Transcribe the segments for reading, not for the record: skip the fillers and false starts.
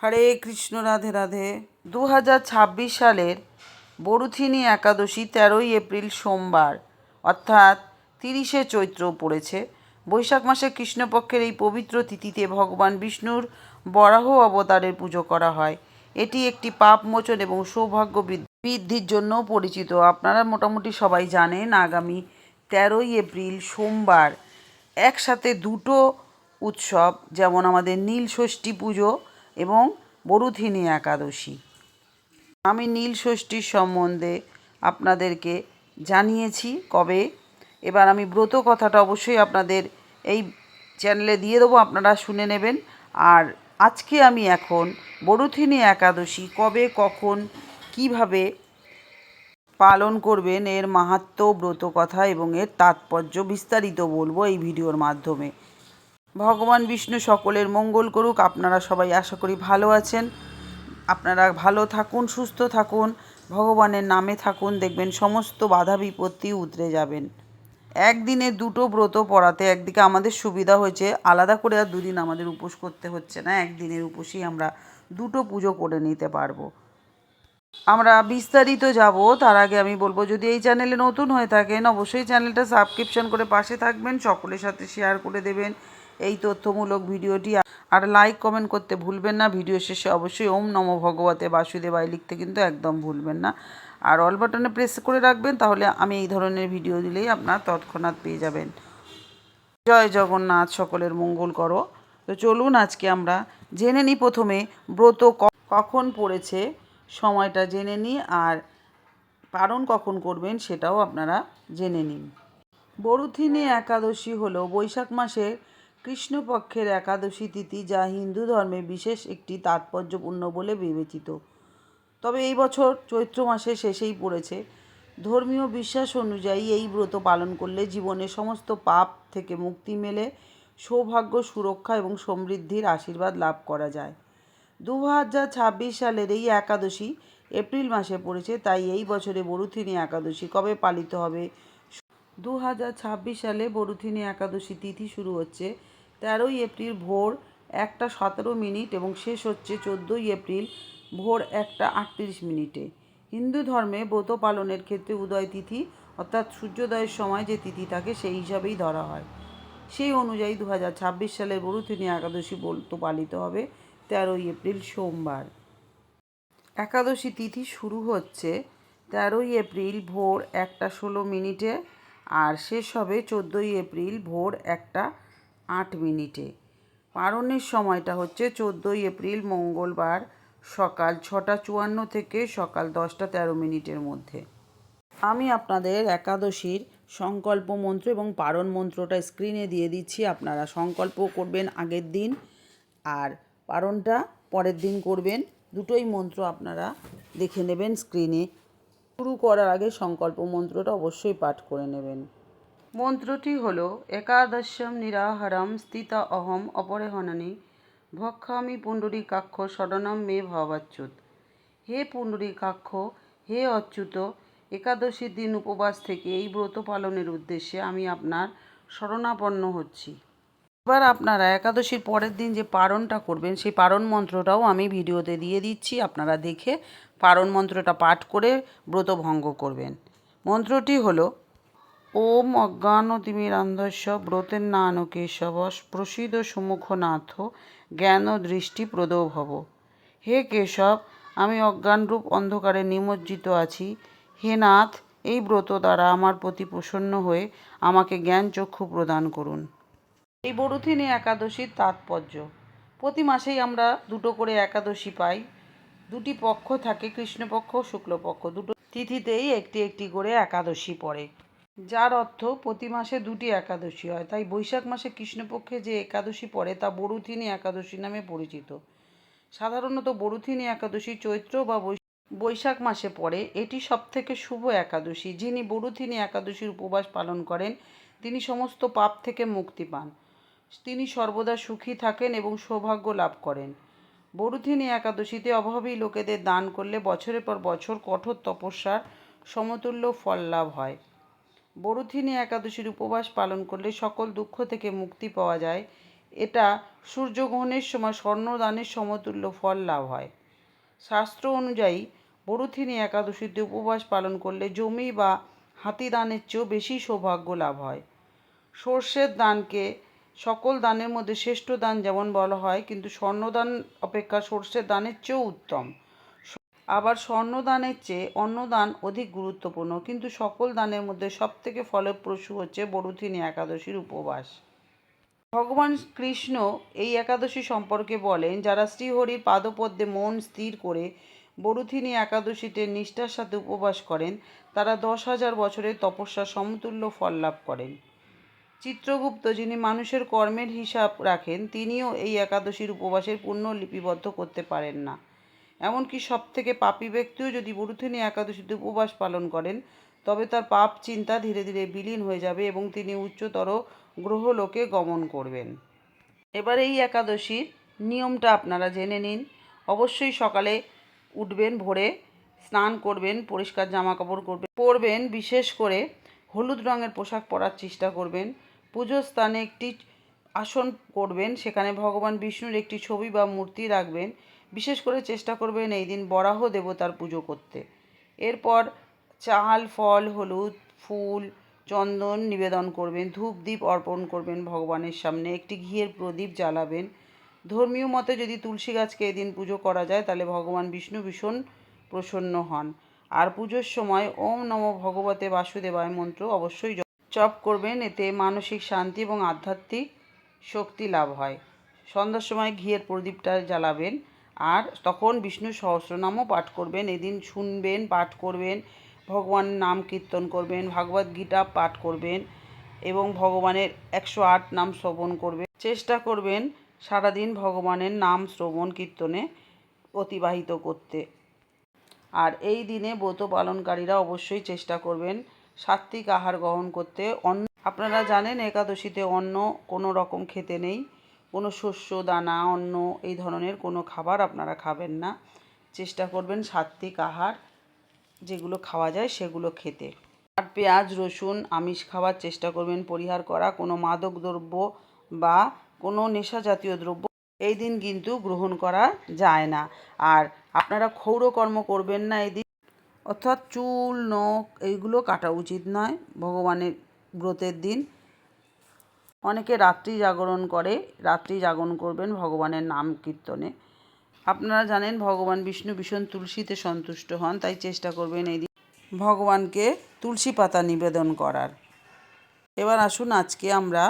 হরে কৃষ্ণ, রাধে রাধে। 2026 সালের বরুথিনী একাদশী 13ই এপ্রিল সোমবার অর্থাৎ 30শে চৈত্র পড়েছে। বৈশাখ মাসে কৃষ্ণপক্ষের এই পবিত্র তিথিতে ভগবান বিষ্ণুর বরাহ অবতারের পুজো করা হয়। এটি একটি পাপ মোচন এবং সৌভাগ্য বৃদ্ধির জন্যও পরিচিত। আপনারা মোটামুটি সবাই জানেন আগামী 13ই এপ্রিল সোমবার একসাথে দুটো উৎসব, যেমন আমাদের নীল ষষ্ঠী পুজো এবং বরুথিনী একাদশী। আমি নীল ষষ্ঠীর সম্বন্ধে আপনাদেরকে জানিয়েছি কবে। এবার আমি ব্রত কথাটা অবশ্যই আপনাদের এই চ্যানেলে দিয়ে দেবো, আপনারা শুনে নেবেন। আর আজকে আমি এখন বরুথিনী একাদশী কবে, কখন, কিভাবে পালন করবেন এর মাহাত্ম্য, ব্রত কথা এবং এর তাৎপর্য বিস্তারিত বলবো এই ভিডিওর মাধ্যমে। ভগবান বিষ্ণু সকলের মঙ্গল করুক। আপনারা সবাই আশা করি ভালো আছেন। আপনারা ভালো থাকুন, সুস্থ থাকুন, ভগবানের নামে থাকুন, দেখবেন সমস্ত বাধা বিপত্তি উতরে যাবেন। একদিনে দুটো ব্রত পড়াতে একদিকে আমাদের সুবিধা হয়েছে, আলাদা করে আর দুদিন আমাদের উপোস করতে হচ্ছে না। একদিনের উপোসেই আমরা দুটো পুজো করে নিতে পারবো। আমরা বিস্তারিত যাব তার আগে আমি বলবো, যদি এই চ্যানেলে নতুন হয়ে থাকেন অবশ্যই চ্যানেলটা সাবস্ক্রিপশন করে পাশে থাকবেন, সকলের সাথে শেয়ার করে দেবেন এই তথ্যমূলক ভিডিওটি। আর লাইক কমেন্ট করতে ভুলবেন না। ভিডিও শেষে অবশ্যই ওম নমো ভগবতে বাসুদেবায় লিখতে কিন্তু একদম ভুলবেন না। আর অল বাটনে প্রেস করে রাখবেন, তাহলে আমি এই ধরনের ভিডিও দিলেই আপনার তৎক্ষণাৎ পেয়ে যাবেন। জয় জগন্নাথ, সকলের মঙ্গল করো। তো চলুন আজকে আমরা জেনে নিই প্রথমে ব্রত কখন পড়েছে, সময়টা জেনে নিই, আর পালন কখন করবেন সেটাও আপনারা জেনে নিন। বরুথিনী একাদশী হলো বৈশাখ মাসের কৃষ্ণপক্ষের একাদশী তিথি, যা হিন্দু ধর্মে বিশেষ একটি তাৎপর্যপূর্ণ বলে বিবেচিত। তবে এই বছর চৈত্র মাসের শেষেই পড়েছে। ধর্মীয় বিশ্বাস অনুযায়ী এই ব্রত পালন করলে জীবনের সমস্ত পাপ থেকে মুক্তি মেলে, সৌভাগ্য, সুরক্ষা এবং সমৃদ্ধির আশীর্বাদ লাভ করা যায়। 2026 সালের এই একাদশী এপ্রিল মাসে পড়েছে, তাই এই বছরে বরুথিনী একাদশী কবে পালিত হবে? 2026 সালে বরুথিনী একাদশী তিথি শুরু হচ্ছে 13ই এপ্রিল ভোর 1:17 এবং শেষ হচ্ছে 14ই এপ্রিল ভোর 1:38। হিন্দু ধর্মে ব্রত পালনের ক্ষেত্রে উদয় তিথি অর্থাৎ সূর্যোদয়ের সময় যে তিথি থাকে সেই হিসাবেই ধরা হয়। সেই অনুযায়ী 2026 সালের বরুথিনী একাদশী ব্রত পালিত হবে 13ই এপ্রিল সোমবার। একাদশী তিথি শুরু হচ্ছে 13ই এপ্রিল ভোর 1:16 আর শেষ হবে 14ই এপ্রিল ভোর 1:08। পারণের সময়টা হচ্ছে 14ই এপ্রিল মঙ্গলবার সকাল 6:54 থেকে সকাল 10:13 মধ্যে। আমি আপনাদের একাদশীর সংকল্প মন্ত্র এবং পারণ মন্ত্রটা স্ক্রিনে দিয়ে দিচ্ছি। আপনারা সংকল্প করবেন আগের দিন আর পারণটা পরের দিন করবেন। দুটোই মন্ত্র আপনারা দেখে নেবেন স্ক্রিনে। শুরু করার আগে সংকল্প মন্ত্রটা অবশ্যই পাঠ করে নেবেন। মন্ত্রটি হলো, একাদশম নিরাহারম স্থিতা অহম অপরেহনানি ভক্ষামি পুণ্ডরীকাক্ষ শরণম মে ভবাচ্যুত। হে পুণ্ডরীকাক্ষ, হে অচ্যুত, একাদশীর দিন উপবাস থেকে এই ব্রত পালনের উদ্দেশ্যে আমি আপনার শরণাপন্ন হচ্ছি। এবার আপনারা একাদশীর পরের দিন যে পারণটা করবেন সেই পারণ মন্ত্রটাও আমি ভিডিওতে দিয়ে দিচ্ছি, আপনারা দেখে পারণ মন্ত্রটা পাঠ করে ব্রত ভঙ্গ করবেন। মন্ত্রটি হলো, ওম অজ্ঞানতিমিরান্ধস্য ব্রতের নান কেশব প্রসীদ সুমুখনাথ জ্ঞান দৃষ্টি প্রদো ভব। হে কেশব, আমি অজ্ঞানরূপ অন্ধকারে নিমজ্জিত আছি। হে নাথ, এই ব্রত দ্বারা আমার প্রতি প্রসন্ন হয়ে আমাকে জ্ঞান চক্ষু প্রদান করুন। এই বরুথিনী একাদশীর তাৎপর্য, প্রতি মাসেই আমরা দুটো করে একাদশী পাই। দুটি পক্ষ থাকে, কৃষ্ণপক্ষ ও শুক্লপক্ষ, দুটো তিথিতেই একটি একটি করে একাদশী পড়ে, যার অর্থ প্রতি মাসে দুটি একাদশী হয়। তাই বৈশাখ মাসে কৃষ্ণপক্ষে যে একাদশী পড়ে তা বরুথিনী একাদশী নামে পরিচিত। সাধারণত বরুথিনী একাদশী চৈত্র বা বৈশাখ মাসে পড়ে। এটি সবথেকে শুভ একাদশী। যিনি বরুথিনী একাদশীর উপবাস পালন করেন তিনি সমস্ত পাপ থেকে মুক্তি পান, তিনি সর্বদা সুখী থাকেন এবং সৌভাগ্য লাভ করেন। বরুথিনী একাদশীতে অভাবী লোকেদের দান করলে বছরের পর বছর কঠোর তপস্যার সমতুল্য ফল লাভ হয়। বরুথিনী একাদশীর উপবাস পালন করলে সকল দুঃখ থেকে মুক্তি পাওয়া যায় এটা সূর্যগ্রহণের সময় স্বর্ণদানের সমতুল্য ফল লাভ হয়। শাস্ত্র অনুযায়ী বরুথিনী একাদশীতে উপবাস পালন করলে জমি বা হাতি দানের চেয়েও বেশি সৌভাগ্য লাভ হয়। সর্ষের দানকে সকল দানের মধ্যে শ্রেষ্ঠ দান যেমন বলা হয়, কিন্তু স্বর্ণদান অপেক্ষা সর্ষের দানের চেয়েও উত্তম। আবার স্বর্ণদানের চেয়ে অন্নদান অধিক গুরুত্বপূর্ণ, কিন্তু সকল দানের মধ্যে সবথেকে ফলপ্রসূ হচ্ছে বরুথিনী একাদশীর উপবাস। ভগবান কৃষ্ণ এই একাদশী সম্পর্কে বলেন, যারা শ্রীহরির পাদপদ্মে মন স্থির করে বরুথিনী একাদশীতে নিষ্ঠার সাথে উপবাস করেন, তারা 10,000 বছরের তপস্যার সমতুল্য ফল লাভ করেন। চিত্রগুপ্ত, যিনি মানুষের কর্মের হিসাব রাখেন, তিনিও এই একাদশীর উপবাসের পুণ্য লিপিবদ্ধ করতে পারেন না। এমনকি সবথেকে পাপী ব্যক্তিও যদি বরুথিনী একাদশীতে উপবাস পালন করেন, তবে তার পাপ চিন্তা ধীরে ধীরে বিলীন হয়ে যাবে এবং তিনি উচ্চতর গ্রহলোকে গমন করবেন। এবার এই একাদশীর নিয়মটা আপনারা জেনে নিন। অবশ্যই সকালে উঠবেন, ভোরে স্নান করবেন, পরিষ্কার জামা কাপড় পরবেন, বিশেষ করে হলুদ রঙের পোশাক পরার চেষ্টা করবেন। পুজোর স্থানে একটি আসন করবেন, সেখানে ভগবান বিষ্ণুর একটি ছবি বা মূর্তি রাখবেন। বিশেষ করে চেষ্টা করবেন এই দিন বরাহ দেবতার পুজো করতে। এরপর চাল, ফল, হলুদ, ফুল, চন্দন নিবেদন করবেন, ধূপ দ্বীপ অর্পণ করবেন ভগবানের সামনে, একটি ঘিয়ের প্রদীপ জ্বালাবেন। ধর্মীয় মতে যদি তুলসী গাছকে এদিন পুজো করা যায়, তাহলে ভগবান বিষ্ণু ভীষণ প্রসন্ন হন। আর পুজোর সময় ওম নমো ভগবতে বাসুদেবায় মন্ত্র অবশ্যই জপ করবেন, এতে মানসিক শান্তি এবং আধ্যাত্মিক শক্তি লাভ হয়। সন্ধ্যার সময় ঘিয়ের প্রদীপটা জ্বালাবেন, আর তখন বিষ্ণু সহস্রনামও পাঠ করবেন। এদিন শুনবেন, পাঠ করবেন, ভগবানের নাম কীর্তন করবেন, ভাগবত গীতা পাঠ করবেন এবং ভগবানের 108 নাম শ্রবণ করবেন। চেষ্টা করবেন সারাদিন ভগবানের নাম শ্রবণ কীর্তনে অতিবাহিত করতে। আর এই দিনে ব্রত পালনকারীরা অবশ্যই চেষ্টা করবেন সাত্ত্বিক আহার গ্রহণ করতে। আপনারা জানেন একাদশীতে অন্ন কোনো রকম খেতে নেই, কোনো শস্য, দানা, অন্ন এই ধরনের কোনো খাবার আপনারা খাবেন না। চেষ্টা করবেন সাত্ত্বিক আহার যেগুলো খাওয়া যায় সেগুলো খেতে। আর পেঁয়াজ, রসুন, আমিষ খাওয়ার চেষ্টা করবেন পরিহার করা। কোনো মাদক দ্রব্য বা কোনো নেশা জাতীয় দ্রব্য এই দিন কিন্তু গ্রহণ করা যায় না। আর আপনারা ক্ষৌরকর্ম করবেন না এই দিন, অর্থাৎ চুল, নখ এইগুলো কাটা উচিত নয় ভগবানের ব্রতের দিন। অনেকে রাত্রি জাগরণ করে, রাত্রি জাগরণ করবেন ভগবানের নাম কীর্তনে। আপনারা জানেন ভগবান বিষ্ণু ভীষণ তুলসীতে সন্তুষ্ট হন, তাই চেষ্টা করবেন এই দিন ভগবানকে তুলসী পাতা নিবেদন করার। এবার আসুন আজকে আমরা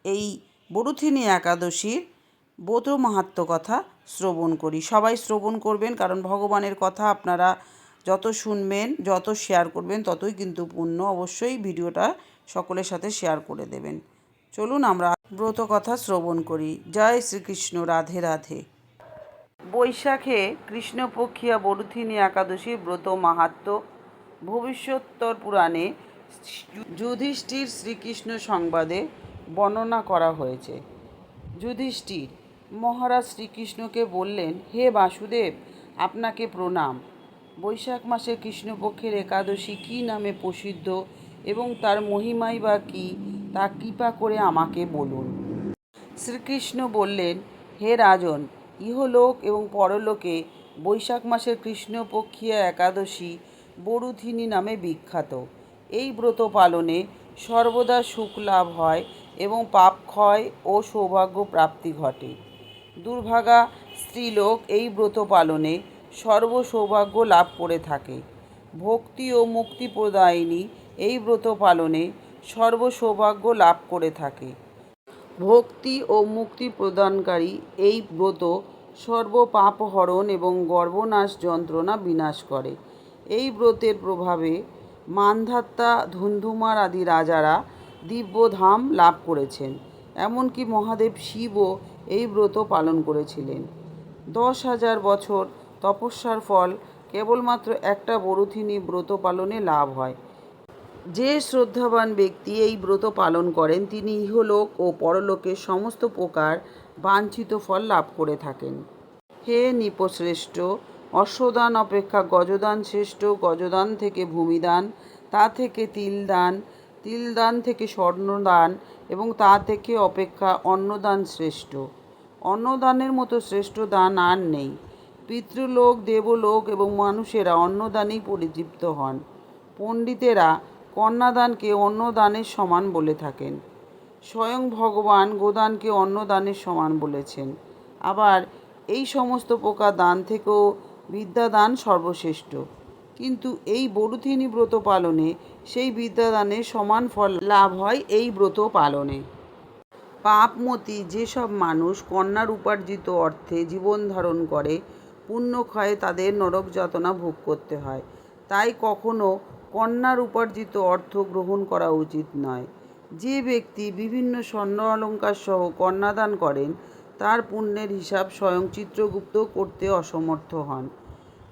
এই বরুথিনী একাদশীর ব্রত মাহাত্ম্য কথা শ্রবণ করি। সবাই শ্রবণ করবেন, কারণ ভগবানের কথা আপনারা যত শুনবেন, যত শেয়ার করবেন, ততই কিন্তু পুণ্য। অবশ্যই ভিডিওটা সকলের সাথে শেয়ার করে দেবেন। চলুন আমরা ব্রত কথা শ্রবণ করি। জয় শ্রীকৃষ্ণ, রাধে রাধে। বৈশাখে কৃষ্ণপক্ষিয়া বরুথিনী একাদশীর ব্রত মাহাত্ম্য ভবিষ্যোত্তর পুরাণে যুধিষ্ঠির শ্রীকৃষ্ণ সংবাদে বর্ণনা করা হয়েছে। যুধিষ্ঠির মহারাজ শ্রীকৃষ্ণকে বললেন, হে বাসুদেব, আপনাকে প্রণাম। বৈশাখ মাসে কৃষ্ণপক্ষের একাদশী কী নামে প্রসিদ্ধ এবং তার মহিমাই বা কী, তা কৃপা করে আমাকে বলুন। শ্রীকৃষ্ণ বললেন, হে রাজন, ইহলোক এবং পরলোকে বৈশাখ মাসের কৃষ্ণপক্ষীয় একাদশী বরুথিনী নামে বিখ্যাত। এই ব্রত পালনে সর্বদা সুখ লাভ হয় এবং পাপ ক্ষয় ও সৌভাগ্য প্রাপ্তি ঘটে। দুর্ভাগা স্ত্রীলোক এই ব্রত পালনে সর্ব সৌভাগ্য লাভ করে থাকে। ভক্তি ও মুক্তি প্রদায়িনী এই ব্রত পালনে সর্ব সৌভাগ্য লাভ করে থাকে। ভক্তি ও মুক্তি প্রদানকারী এই ব্রত সর্ব পাপ হরণ এবং গর্ভনাশ যন্ত্রণা বিনাশ করে। এই ব্রতের প্রভাবে মান্ধাত্তা, ধুন্ধুমার আদি রাজারা দিব্যধাম লাভ করেছেন। এমনকি মহাদেব শিবও এই ব্রত পালন করেছিলেন। 10,000 বছর তপস্যার ফল কেবলমাত্র একটা বরুথিনী ব্রত পালনে লাভ হয়। যে শ্রদ্ধাবান ব্যক্তি এই ব্রত পালন করেন, তিনি ইহলোক ও পরলোকের সমস্ত প্রকার বাঞ্ছিত ফল লাভ করে থাকেন। হে নৃপশ্রেষ্ঠ, অশ্বদান অপেক্ষা গজদান শ্রেষ্ঠ। গজদান থেকে ভূমিদান, তা থেকে তিলদান, তিলদান থেকে স্বর্ণদান এবং তা থেকে অপেক্ষা অন্নদান শ্রেষ্ঠ। অন্নদানের মতো শ্রেষ্ঠ দান আর নেই। পিতৃলোক, দেবলোক এবং মানুষেরা অন্নদানেই পরিতৃপ্ত হন। পণ্ডিতেরা কন্যাদানকে অন্নদানের সমান বলে থাকেন। স্বয়ং ভগবান গোদানকে অন্নদানের সমান বলেছেন। আবার এই সমস্ত প্রকার দান থেকেও বিদ্যাদান সর্বশ্রেষ্ঠ। কিন্তু এই বরুথিনী ব্রত পালনে সেই বিদ্যাদানের সমান ফল লাভ হয় এই ব্রত পালনে। পাপমতী যেসব মানুষ কন্যার উপার্জিত অর্থে জীবন ধারণ করে, পুণ্যক্ষয়ে তাদের নরক যাতনা ভোগ করতে হয়। তাই কখনো কন্যার উপার্জিত অর্থ গ্রহণ করা উচিত নয়। যে ব্যক্তি বিভিন্ন স্বর্ণ অলঙ্কার সহ কন্যাদান করেন, তার পুণ্যের হিসাব স্বয়ং চিত্রগুপ্ত করতে অসমর্থ হন।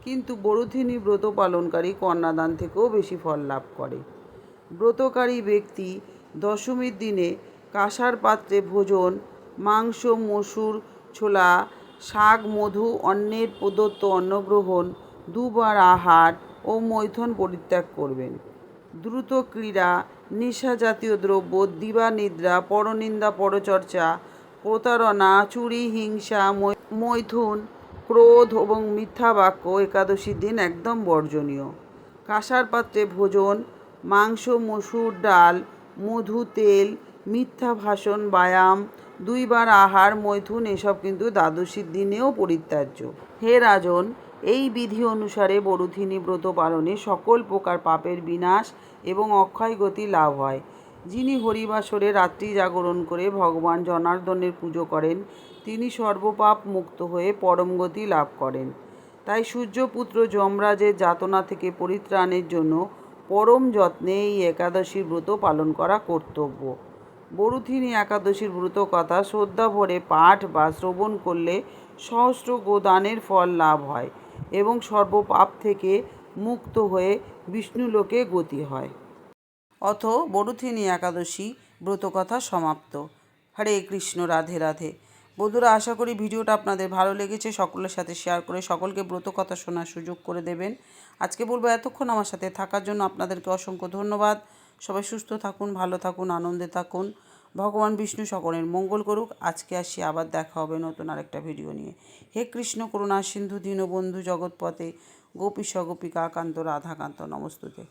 কিন্তু বরুথিনী ব্রত পালনকারী কন্যাদান থেকেও বেশি ফল লাভ করে। ব্রতকারী ব্যক্তি দশমীর দিনে কাঁসার পাত্রে ভোজন, মাংস, মসুর, ছোলা, শাক, মধু, অন্নের প্রদত্ত অন্নগ্রহণ, দুবার আহার ও মৈথুন পরিত্যাগ করবেন। দ্রুত ক্রীড়া, নেশা জাতীয় দ্রব্য, দিবানিদ্রা, পরনিন্দা, পরচর্চা, প্রতারণা, চুরি, হিংসা, মৈথুন, ক্রোধ এবং মিথ্যা বাক্য একাদশীর দিন একদম বর্জনীয়। কাঁসার পাত্রে ভোজন, মাংস, মসুর ডাল, মধু, তেল, মিথ্যা ভাষণ, ব্যায়াম, দুইবার আহার, মৈথুন এসব কিন্তু দ্বাদশীর দিনেও পরিত্যাজ্য। হে রাজন, এই বিধি অনুসারে বরুথিনী ব্রত পালনে সকল প্রকার পাপের বিনাশ এবং অক্ষয় গতি লাভ হয়। যিনি হরিবাসরে রাত্রি জাগরণ করে ভগবান জনার্দনের পুজো করেন, তিনি সর্বপাপ মুক্ত হয়ে পরম গতি লাভ করেন। তাই সূর্যপুত্র যমরাজের যাতনা থেকে পরিত্রাণের জন্য পরম যত্নে এই একাদশীর ব্রত পালন করা কর্তব্য। বরুথিনী একাদশীর ব্রত কথা শ্রদ্ধা ভরে পাঠ বা শ্রবণ করলে সহস্র গোদানের ফল লাভ হয় এবং সর্বপাপ থেকে মুক্ত হয়ে বিষ্ণুলোকে গতি হয়। অথ বরুথিনী একাদশী ব্রতকথা সমাপ্ত। হরে কৃষ্ণ, রাধে রাধে। বন্ধুরা, আশা করি ভিডিওটা আপনাদের ভালো লেগেছে। সকলের সাথে শেয়ার করে সকলকে ব্রতকথা শোনার সুযোগ করে দেবেন। আজকে বলবো, এতক্ষণ আমার সাথে থাকার জন্য আপনাদেরকে অসংখ্য ধন্যবাদ। সবাই সুস্থ থাকুন, ভালো থাকুন, আনন্দে থাকুন। ভগবান বিষ্ণু সকলের মঙ্গল করুক। আজকে আসি, আবার দেখা হবে নতুন আরেকটা ভিডিও নিয়ে। হে কৃষ্ণ করুণা সিন্ধু দীনবন্ধু জগৎপতে গোপীশ গোপিকা কান্ত রাধাকান্ত নমস্তুতে।